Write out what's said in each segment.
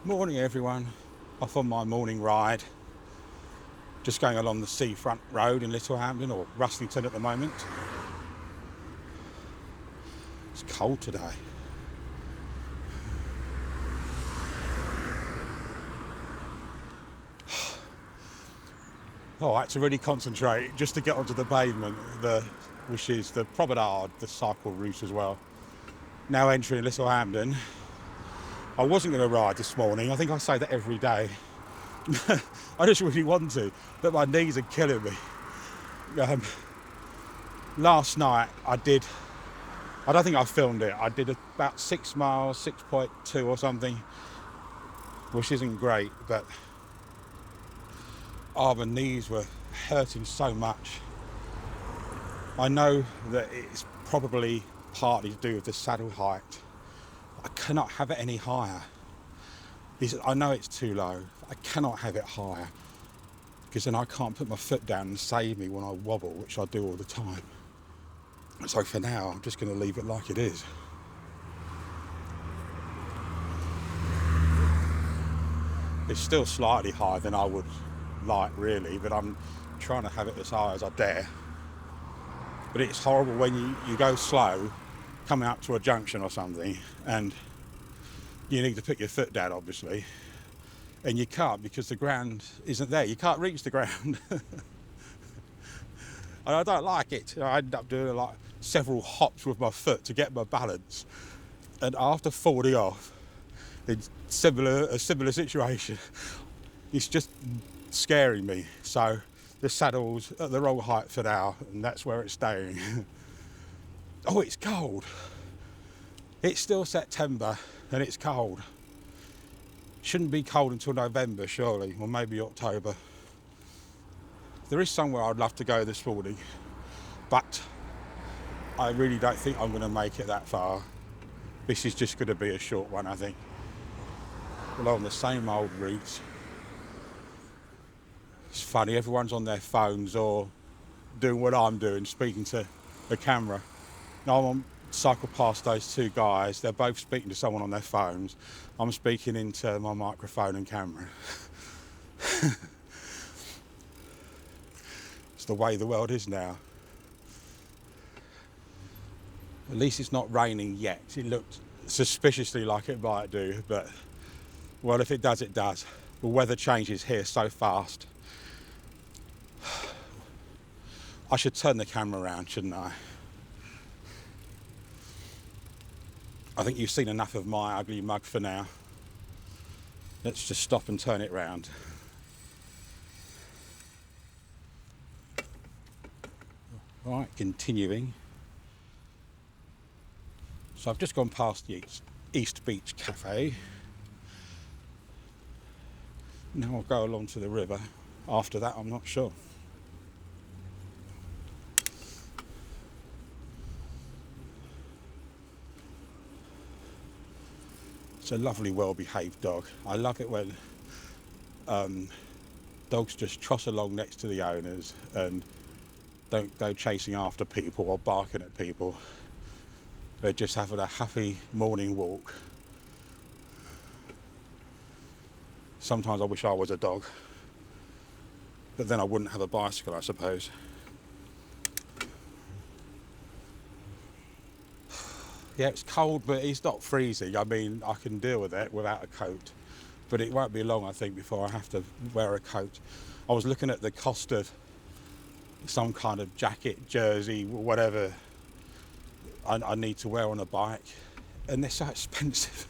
Morning everyone, off on my morning ride, just going along the seafront road in Littlehampton, or Rustington at the moment. It's cold today. I had to really concentrate just to get onto the pavement, which is the promenade, the cycle route as well. Now entering Littlehampton. I wasn't going to ride this morning, I think I say that every day. I just really want to, but my knees are killing me. Last night I don't think I filmed it, I did about 6 miles, 6.2 or something, which isn't great, but my knees were hurting so much. I know that it's probably partly to do with the saddle height. I cannot have it any higher. I know it's too low. I cannot have it higher because then I can't put my foot down and save me when I wobble, which I do all the time. So for now, I'm just going to leave it like it is. It's still slightly higher than I would like, really, but I'm trying to have it as high as I dare. But it's horrible when you go slow, coming up to a junction or something, and you need to put your foot down, obviously, and you can't because the ground isn't there. You can't reach the ground. And I don't like it. I end up doing like several hops with my foot to get my balance, and after falling off in a similar situation, it's just scaring me. So the saddle's at the wrong height for now, and that's where it's staying. Oh, it's cold. It's still September and it's cold. Shouldn't be cold until November, surely, or maybe October. There is somewhere I'd love to go this morning, but I really don't think I'm going to make it that far. This is just going to be a short one, I think. Along the same old routes. It's funny, everyone's on their phones or doing what I'm doing, speaking to the camera. Now I'm on cycle past those two guys, they're both speaking to someone on their phones. I'm speaking into my microphone and camera. It's the way the world is now. At least it's not raining yet. It looked suspiciously like it might do, but well, if it does, it does. The weather changes here so fast. I should turn the camera around, shouldn't I? I think you've seen enough of my ugly mug for now. Let's just stop and turn it round. Right, continuing. So I've just gone past the East Beach Cafe. Now I'll go along to the river. After that, I'm not sure. It's a lovely, well-behaved dog. I love it when dogs just trot along next to the owners and don't go chasing after people or barking at people. They're just having a happy morning walk. Sometimes I wish I was a dog, but then I wouldn't have a bicycle, I suppose. Yeah, it's cold, but it's not freezing. I mean, I can deal with it without a coat, but it won't be long, I think, before I have to wear a coat. I was looking at the cost of some kind of jacket, jersey, whatever I need to wear on a bike, and they're so expensive.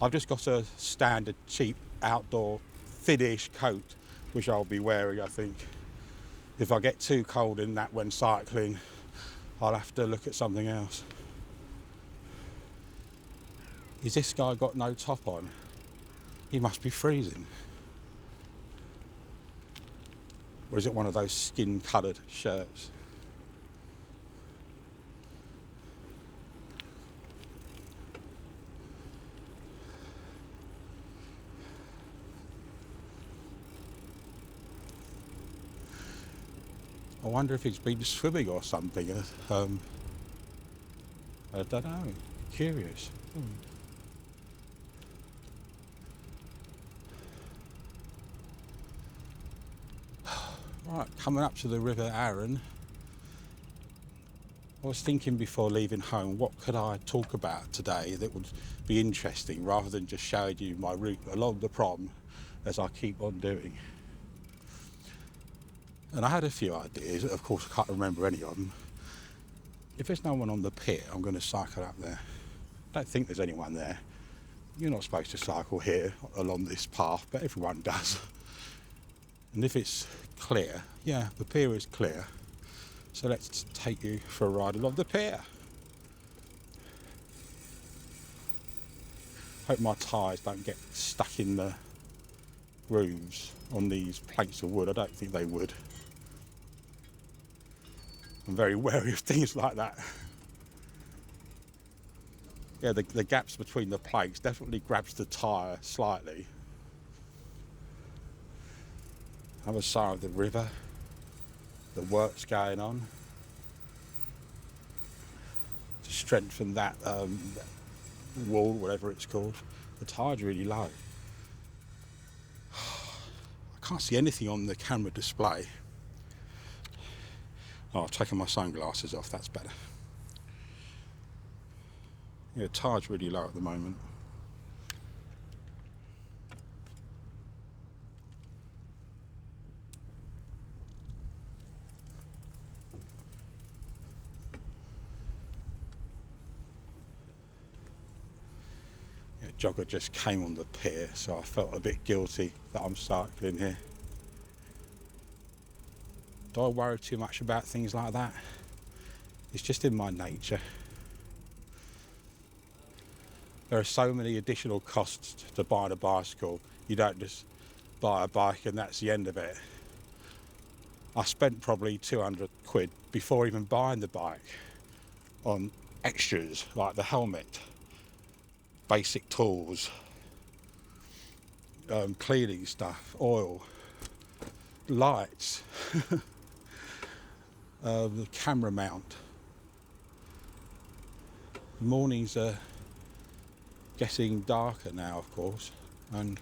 I've just got a standard cheap outdoor thinnish coat, which I'll be wearing, I think. If I get too cold in that when cycling, I'll have to look at something else. Is this guy got no top on? He must be freezing. Or is it one of those skin-coloured shirts? I wonder if he's been swimming or something. I don't know. Curious. Right, coming up to the River Arun. I was thinking before leaving home, what could I talk about today that would be interesting rather than just showing you my route along the prom as I keep on doing. And I had a few ideas, of course I can't remember any of them. If there's no one on the pier, I'm going to cycle up there. I don't think there's anyone there. You're not supposed to cycle here along this path, but everyone does. And if it's clear, yeah, the pier is clear. So let's take you for a ride along the pier. Hope my tyres don't get stuck in the grooves on these planks of wood. I don't think they would. I'm very wary of things like that. Yeah, the gaps between the planks definitely grabs the tyre slightly. Other side of the river, the work's going on to strengthen that wall, whatever it's called. The tide's really low. I can't see anything on the camera display. Oh, I've taken my sunglasses off, that's better. Yeah, the tide's really low at the moment. Yeah, jogger just came on the pier, so I felt a bit guilty that I'm cycling here. Do I worry too much about things like that? It's just in my nature. There are so many additional costs to buying a bicycle. You don't just buy a bike and that's the end of it. I spent probably 200 quid before even buying the bike on extras like the helmet, basic tools, cleaning stuff, oil, lights, the camera mount. Mornings are getting darker now, of course, and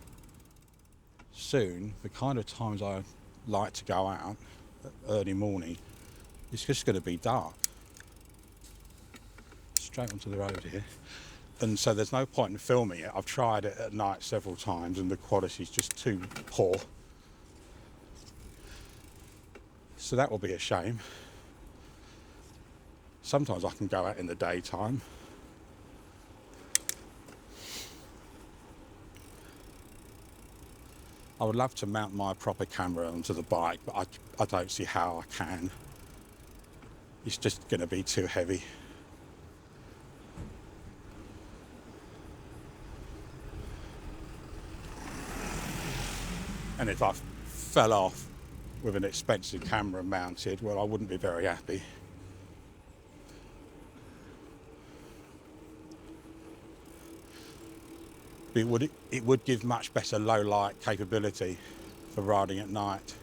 soon the kind of times I like to go out early morning, it's just going to be dark. Straight onto the road here, and so there's no point in filming it. I've tried it at night several times and the quality's just too poor, so that will be a shame. Sometimes I can go out in the daytime. I would love to mount my proper camera onto the bike, but I don't see how I can. It's just going to be too heavy. And if I fell off with an expensive camera mounted, well, I wouldn't be very happy. It would give much better low light capability for riding at night.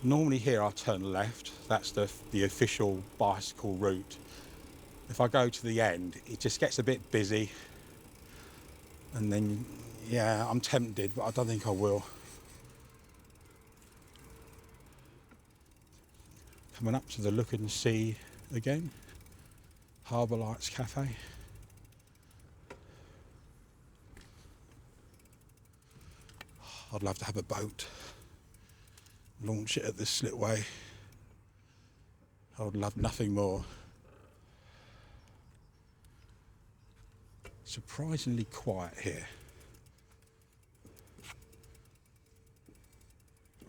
Normally here I turn left, that's the official bicycle route. If I go to the end, it just gets a bit busy. And then, yeah, I'm tempted, but I don't think I will. Coming up to the Look and See again. Harbour Lights Cafe. I'd love to have a boat. Launch it at this slipway. I would love nothing more. Surprisingly quiet here.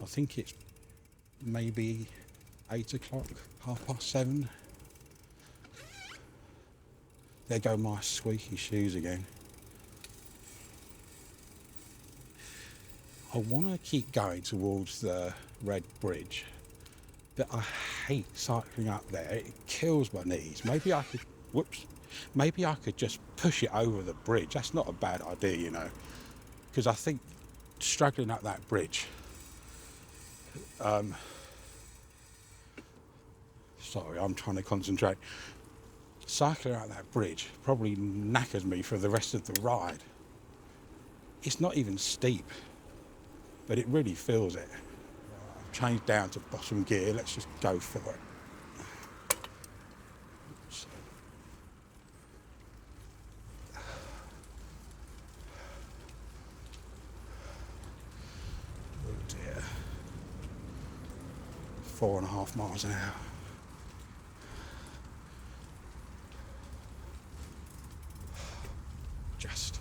I think it's maybe 8 o'clock, 7:30. There go my squeaky shoes again. I want to keep going towards the Red Bridge, but I hate cycling up there. It kills my knees. Maybe I could just push it over the bridge. That's not a bad idea, you know, because I think struggling up that bridge Sorry, I'm trying to concentrate. Cycling out that bridge probably knackers me for the rest of the ride. It's not even steep, but it really feels it. I've changed down to bottom gear. Let's just go for it. Oh dear. 4.5 miles an hour. Just.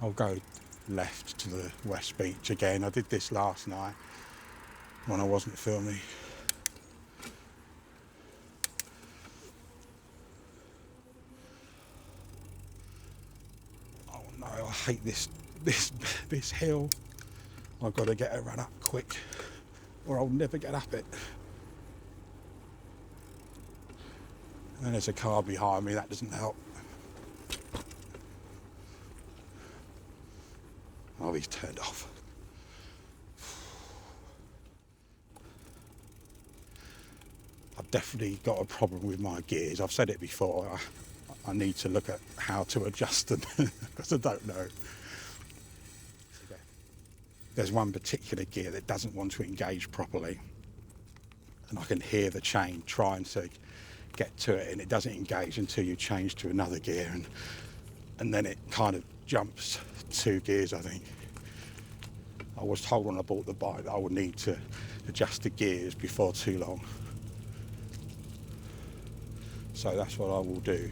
I'll go left to the West Beach again. I did this last night when I wasn't filming. Oh no, I hate this hill. I've got to get a run up quick or I'll never get up it. And there's a car behind me, that doesn't help. Oh, he's turned off. I've definitely got a problem with my gears. I've said it before. I need to look at how to adjust them because I don't know. There's one particular gear that doesn't want to engage properly, and I can hear the chain trying to get to it, and it doesn't engage until you change to another gear, and then it kind of jumps 2 gears, I think. I was told when I bought the bike that I would need to adjust the gears before too long. So that's what I will do.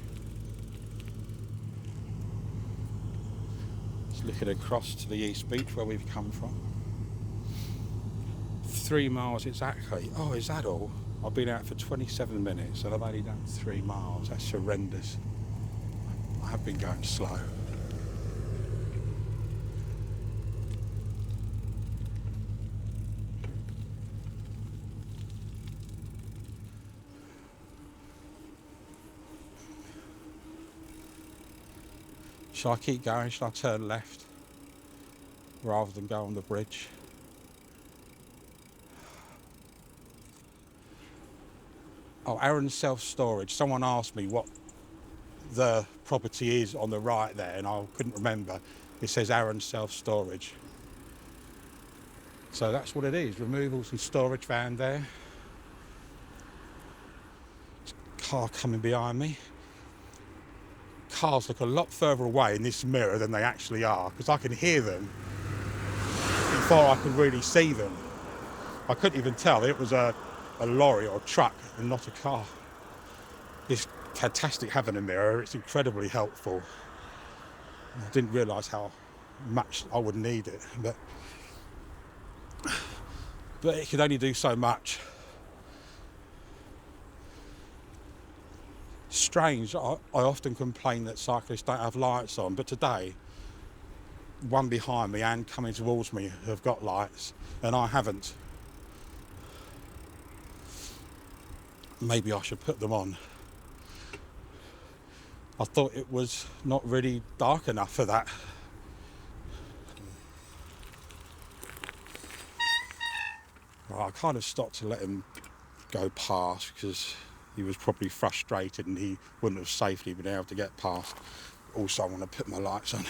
Just looking across to the East Beach where we've come from. 3 miles exactly. Oh, is that all? I've been out for 27 minutes and I've only done 3 miles. That's horrendous. I have been going slow. Shall I keep going? Shall I turn left rather than go on the bridge? Oh, Aaron's self-storage. Someone asked me what the property is on the right there and I couldn't remember. It says Aaron's self-storage. So that's what it is, removals and storage van there. Car coming behind me. Cars look a lot further away in this mirror than they actually are because I can hear them before I can really see them. I couldn't even tell it was a lorry or a truck and not a car. It's fantastic having a mirror, it's incredibly helpful. I didn't realise how much I would need it, but it could only do so much. Strange, I often complain that cyclists don't have lights on, but today, one behind me and coming towards me have got lights, and I haven't. Maybe I should put them on. I thought it was not really dark enough for that. Right, I kind of stopped to let him go past because he was probably frustrated and he wouldn't have safely been able to get past. Also, I want to put my lights on. I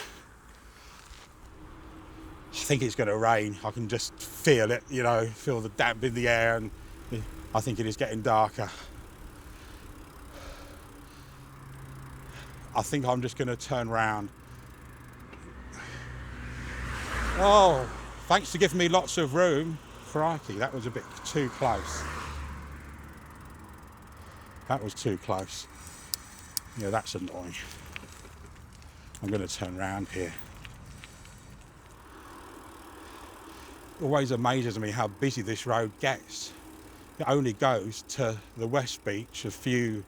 think it's going to rain. I can just feel it, you know, feel the damp in the air, and I think it is getting darker. I think I'm just going to turn round. Oh, thanks for giving me lots of room. Crikey, that was a bit too close. That was too close. Yeah, that's annoying. I'm going to turn around here. It always amazes me how busy this road gets. It only goes to the West Beach, a few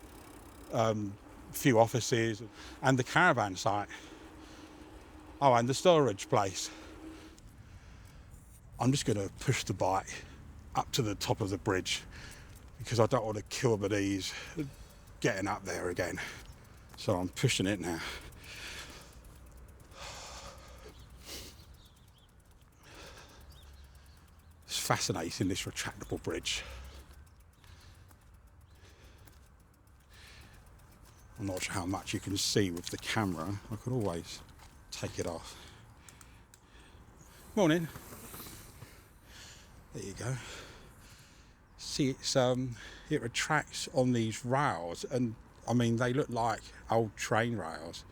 offices, and the caravan site. Oh, and the storage place. I'm just going to push the bike up to the top of the bridge because I don't want to kill my knees getting up there again. So I'm pushing it now. It's fascinating, this retractable bridge. I'm not sure how much you can see with the camera. I could always take it off. Morning. There you go. See, it retracts on these rails, and I mean they look like old train rails.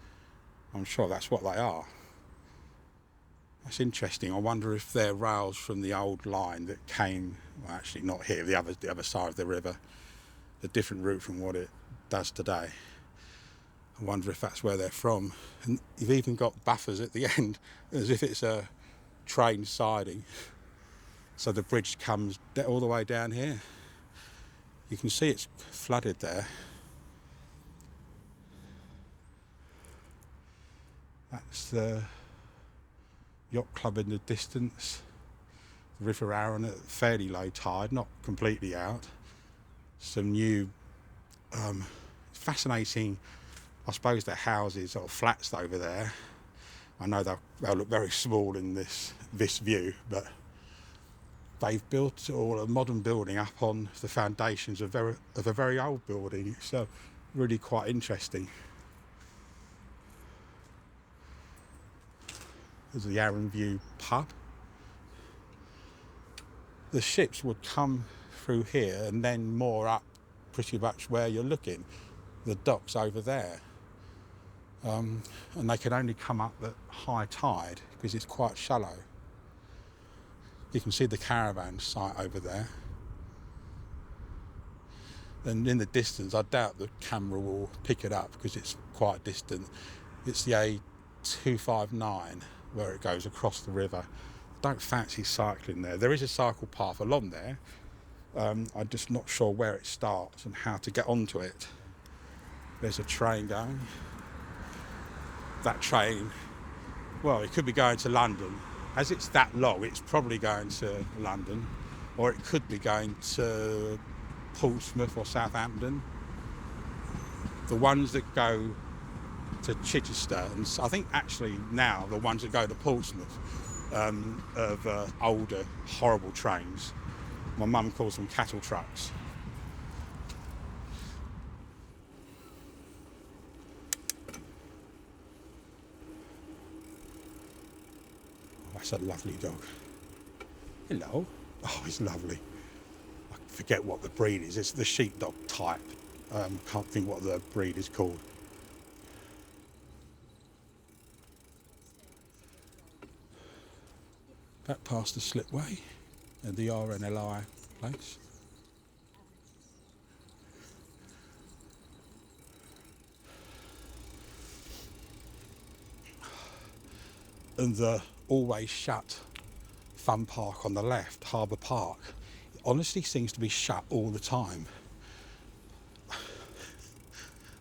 I'm sure that's what they are. That's interesting. I wonder if they're rails from the old line that came, well, actually not here, the other side of the river, a different route from what it does today. I wonder if that's where they're from. And you've even got buffers at the end, as if it's a train siding. So the bridge comes all the way down here. You can see it's flooded there. That's the yacht club in the distance. The River Arun at fairly low tide, not completely out. Some new, fascinating, I suppose they're houses or flats over there. I know they'll look very small in this view, but they've built a modern building up on the foundations of a very old building. It's really quite interesting. There's the Arun View pub. The ships would come through here and then moor up pretty much where you're looking. The dock's over there. And they can only come up at high tide because it's quite shallow. You can see the caravan site over there. And in the distance, I doubt the camera will pick it up because it's quite distant. It's the A259 where it goes across the river. Don't fancy cycling there. There is a cycle path along there. I'm just not sure where it starts and how to get onto it. There's a train going. That train, well, it could be going to London. As it's that long, it's probably going to London, or it could be going to Portsmouth or Southampton. The ones that go to Chichester, and I think actually now the ones that go to Portsmouth of older, horrible trains. My mum calls them cattle trucks. That's a lovely dog. Hello. Oh, it's lovely. I forget what the breed is. It's the sheepdog type. Can't think what the breed is called. Back past the slipway and the RNLI place. And the always shut fun park on the left, Harbour Park, it honestly seems to be shut all the time.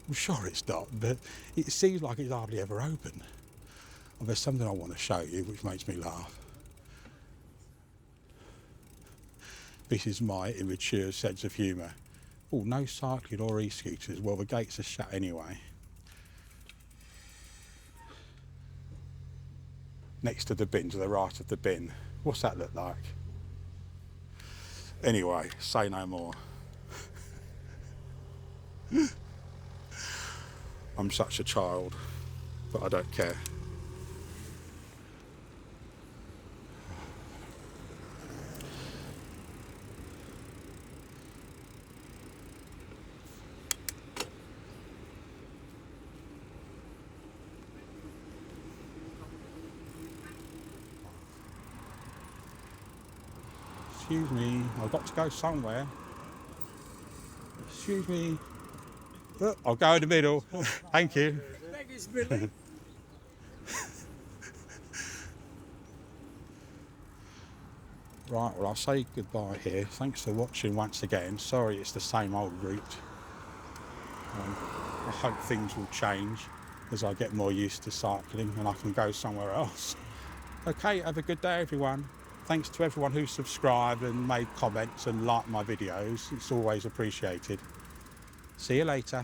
I'm sure it's not, but it seems like it's hardly ever open. And there's something I want to show you which makes me laugh. This is my immature sense of humour. Oh, no cycling or e-scooters. Well, the gates are shut anyway. Next to the bin, to the right of the bin. What's that look like? Anyway, say no more. I'm such a child, but I don't care. Excuse me, I've got to go somewhere. Excuse me. Oh, I'll go in the middle. Thank you. Right, well, I'll say goodbye here. Thanks for watching once again. Sorry it's the same old route. I hope things will change as I get more used to cycling and I can go somewhere else. Okay, have a good day, everyone. Thanks to everyone who subscribed and made comments and liked my videos. It's always appreciated. See you later.